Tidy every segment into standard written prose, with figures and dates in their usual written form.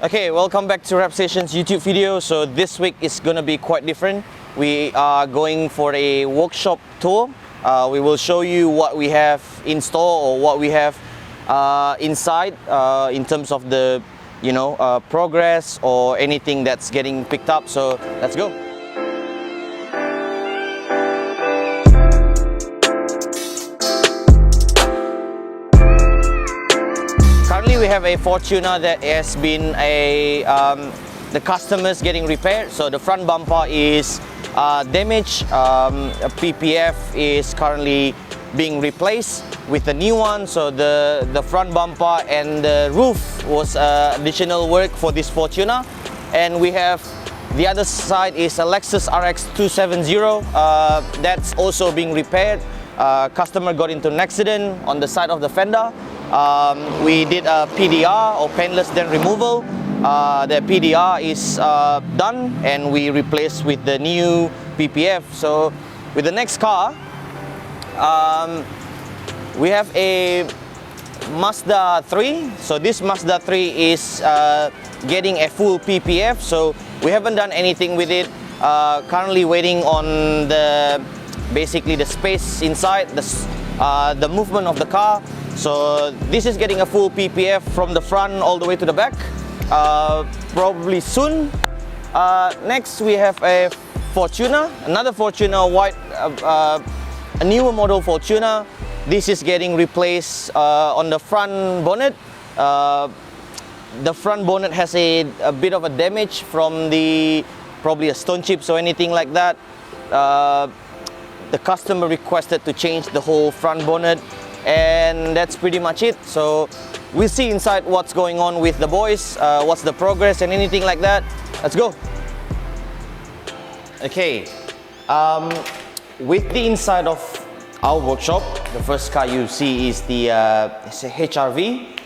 Okay, welcome back to Wrapstation's YouTube video. So this week is gonna be quite different. We are going for a workshop tour. We will show you what we have in store or what we have inside in terms of the progress or anything that's getting picked up. So let's go. Currently we have a Fortuner that has been the customers getting repaired. So the front bumper is damaged. PPF is currently being replaced with a new one. So the front bumper and the roof was additional work for this Fortuner. And we have the other side is a Lexus RX 270 that's also being repaired. Customer got into an accident on the side of the fender. We did a PDR or paintless dent removal. The PDR is done and we replaced with the new PPF. So with the next car, we have a Mazda 3. So this Mazda 3 is getting a full PPF. So we haven't done anything with it. Currently waiting on basically the space inside, the movement of the car. So this is getting a full PPF from the front all the way to the back, probably soon. Next we have a Fortuner, another Fortuner white, a newer model Fortuner. This is getting replaced on the front bonnet. The front bonnet has a bit of a damage from probably a stone chips or anything like that. The customer requested to change the whole front bonnet, and that's pretty much it. So we'll see inside what's going on with the boys, what's the progress and anything like that. Let's go. Okay, with the inside of our workshop, the first car you see is it's a HRV.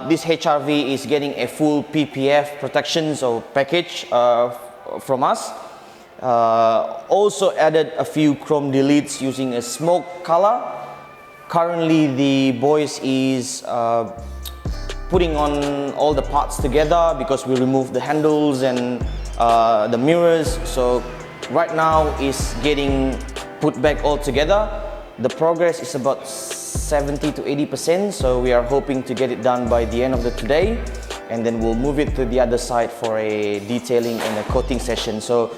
This HRV is getting a full PPF protections or package from us. Also added a few chrome deletes using a smoke color. Currently the boys is putting on all the parts together because we removed the handles and the mirrors. So right now is getting put back all together. The progress is about 70 to 80%. So we are hoping to get it done by the end of today, and then we'll move it to the other side for a detailing and a coating session. So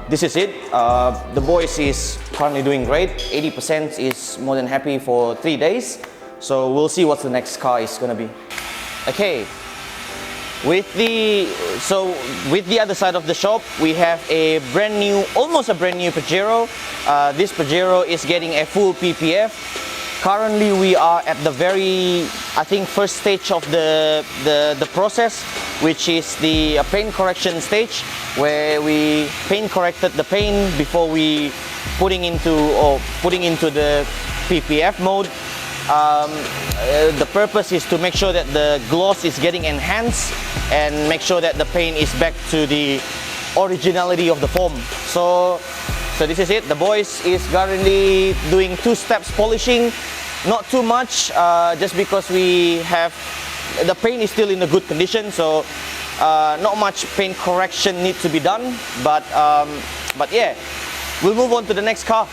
this is it. The boys is currently doing great. 80% is more than happy for 3 days. So we'll see what the next car is gonna be. Okay. With the other side of the shop, we have a brand new, almost a brand new Pajero. This Pajero is getting a full PPF. Currently we are at the I think first stage of the process, which is the paint correction stage, where we paint corrected the paint before we putting into the PPF mode. The purpose is to make sure that the gloss is getting enhanced and make sure that the paint is back to the originality of the foam. So this is it. The boys is currently doing 2 steps polishing, not too much, just because we have the paint is still in a good condition. So not much paint correction needs to be done. But yeah, we'll move on to the next car.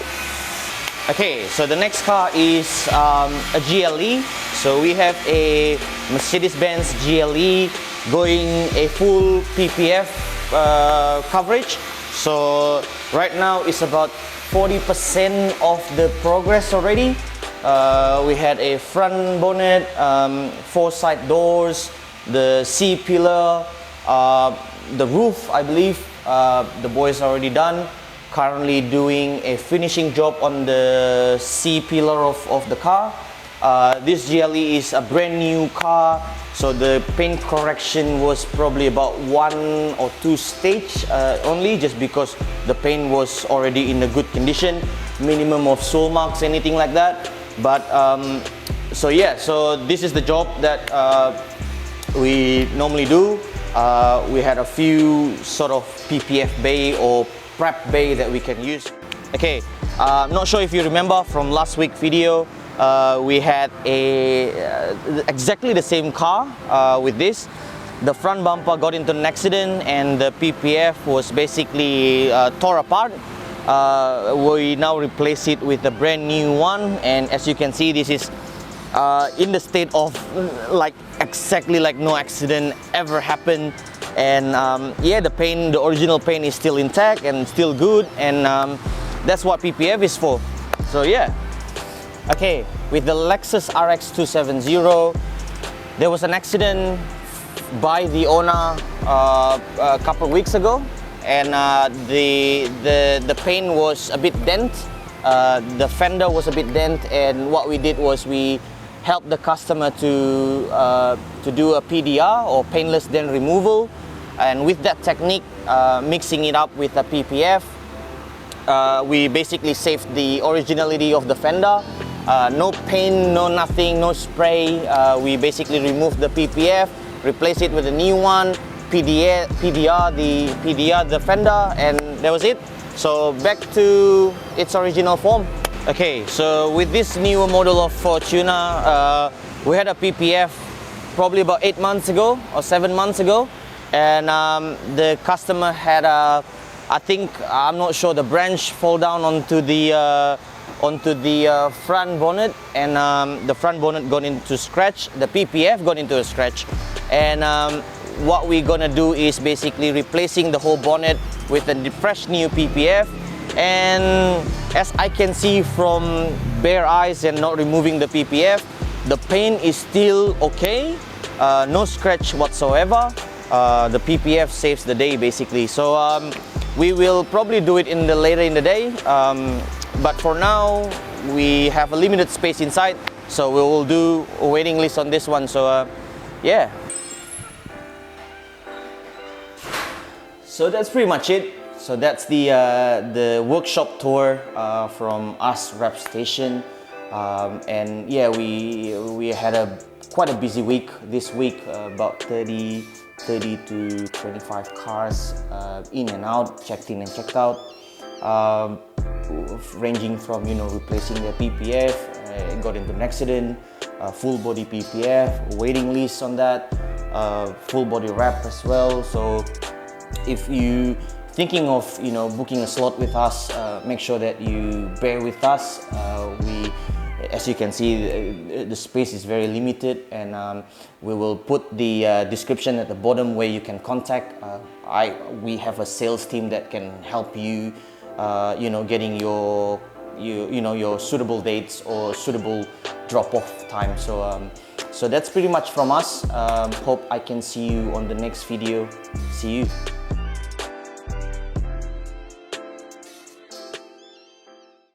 Okay, so the next car is a GLE. So we have a Mercedes-Benz GLE going a full PPF coverage. So right now it's about 40% of the progress already. We had a front bonnet, 4 side doors, the C-pillar, the roof, I believe the boys are already done. Currently doing a finishing job on the C-pillar of the car. This GLE is a brand new car, so the paint correction was probably about 1 or 2 stage only, just because the paint was already in a good condition, minimum of sole marks, anything like that. But so yeah, so this is the job that we normally do. We had a few sort of PPF bay or prep bay that we can use. Okay, I'm not sure if you remember from last week's video, we had exactly the same car with this. the front bumper got into an accident and the PPF was basically tore apart. We now replace it with a brand new one, and as you can see, this is in the state of like exactly like no accident ever happened. And yeah, the original paint is still intact and still good, and that's what PPF is for. So yeah. Okay, with the Lexus RX 270, there was an accident by the owner a couple weeks ago, and the paint was a bit dent. The fender was a bit dent, and what we did was we helped the customer to do a PDR, or paintless dent removal, and with that technique, mixing it up with a PPF, we basically saved the originality of the fender. No paint, no nothing, no spray. We basically removed the PPF, replace it with a new one, PDR the fender, and that was it. So back to its original form. Okay, so with this newer model of Fortuner, we had a PPF probably about 8 months ago or 7 months ago, and the customer had a, I think, I'm not sure, the branch fall down onto the front bonnet, and the front bonnet got into scratch, the PPF got into a scratch, and what we're gonna do is basically replacing the whole bonnet with a fresh new PPF. And as I can see from bare eyes and not removing the PPF, the paint is still okay, no scratch whatsoever. The PPF saves the day basically. So we will probably do it later in the day, but for now we have a limited space inside, so we will do a waiting list on this one. So yeah, so that's pretty much it. So that's the workshop tour from us, Wrapstation, and yeah, we had quite a busy week this week, about 30 to 25 cars in and out, checked in and checked out, ranging from, you know, replacing the PPF, got into an accident, full body PPF, waiting list on that, full body wrap as well. So if you thinking of, you know, booking a slot with us, make sure that you bear with us. As you can see, the space is very limited, and we will put the description at the bottom where you can contact. We have a sales team that can help you, you know, getting your suitable dates or suitable drop-off time. So that's pretty much from us. Hope I can see you on the next video. See you.